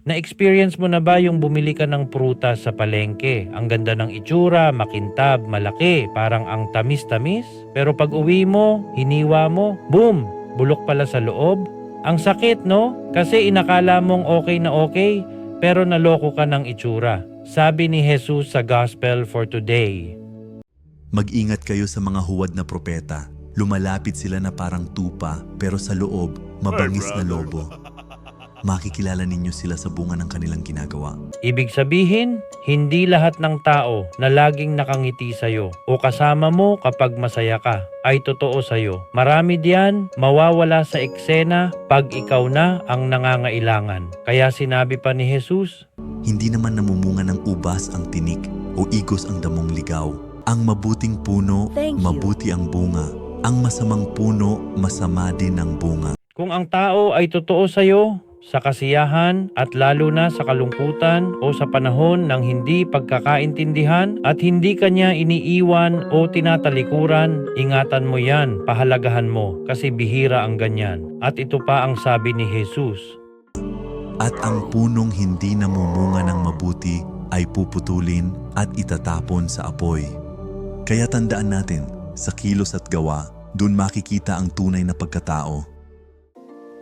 Na-experience mo na ba yung bumili ka ng prutas sa palengke? Ang ganda ng itsura, makintab, malaki, parang ang tamis-tamis. Pero pag uwi mo, hiniwa mo, boom! Bulok pala sa loob. Ang sakit, no? Kasi inakala mong okay na okay, pero naloko ka ng itsura. Sabi ni Jesus sa Gospel for today. Mag-ingat kayo sa mga huwad na propeta. Lumalapit sila na parang tupa, pero sa loob, mabangis na lobo. Makikilala ninyo sila sa bunga ng kanilang ginagawa. Ibig sabihin, hindi lahat ng tao na laging nakangiti sa'yo o kasama mo kapag masaya ka ay totoo sa'yo. Marami diyan mawawala sa eksena pag ikaw na ang nangangailangan. Kaya sinabi pa ni Jesus, Hindi naman namumunga ng ubas ang tinik o igos ang damong ligaw. Ang mabuting puno, mabuti ang bunga. Ang masamang puno, masama din ang bunga. kung ang tao ay totoo sa'yo, sa kasiyahan at lalo na sa kalungkutan o sa panahon ng hindi pagkakaintindihan at hindi kanya iniiwan o tinatalikuran, ingatan mo yan, pahalagahan mo kasi bihira ang ganyan. At ito pa ang sabi ni Jesus. At ang punong hindi namumunga ng mabuti ay puputulin at itatapon sa apoy. Kaya tandaan natin, sa kilos at gawa, dun makikita ang tunay na pagkatao.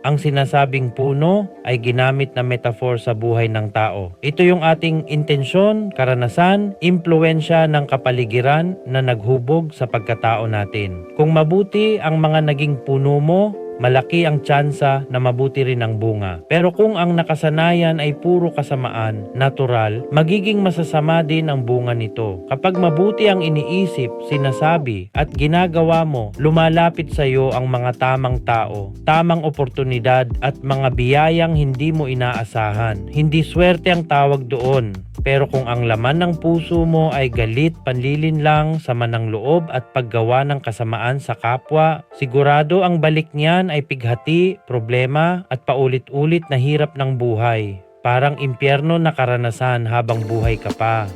Ang sinasabing puno ay ginamit na metaphor sa buhay ng tao. Ito yung ating intensyon, karanasan, impluensya ng kapaligiran na naghubog sa pagkatao natin. Kung mabuti ang mga naging puno mo, malaki ang tsansa na mabuti rin ang bunga. Pero kung ang nakasanayan ay puro kasamaan, natural, magiging masasama din ang bunga nito. Kapag mabuti ang iniisip, sinasabi, at ginagawa mo, lumalapit sa iyo ang mga tamang tao, tamang oportunidad at mga biyayang hindi mo inaasahan. Hindi swerte ang tawag doon. Pero kung ang laman ng puso mo ay galit, panlilinlang, sama ng loob at paggawa ng kasamaan sa kapwa, sigurado ang balik niyan ay pighati, problema at paulit-ulit na hirap ng buhay. Parang impyerno na karanasan habang buhay ka pa.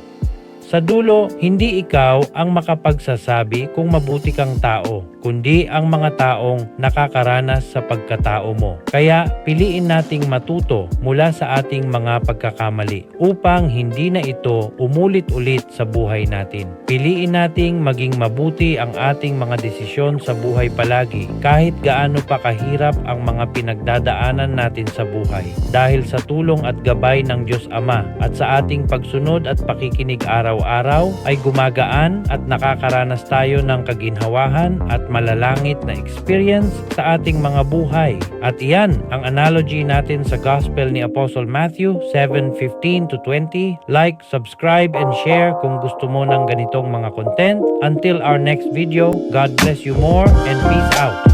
Sa dulo, hindi ikaw ang makapagsasabi kung mabuti kang tao, kundi ang mga taong nakakaranas sa pagkatao mo. Kaya piliin nating matuto mula sa ating mga pagkakamali upang hindi na ito umulit-ulit sa buhay natin. Piliin nating maging mabuti ang ating mga desisyon sa buhay palagi kahit gaano pa kahirap ang mga pinagdadaanan natin sa buhay. Dahil sa tulong at gabay ng Diyos Ama at sa ating pagsunod at pakikinig araw-araw ay gumagaan at nakakaranas tayo ng kaginhawahan at malalangit na experience sa ating mga buhay. At iyan ang analogy natin sa Gospel ni Apostle Matthew 7:15-20. Like, subscribe, and share kung gusto mo ng ganitong mga content. Until our next video, God bless you more and peace out.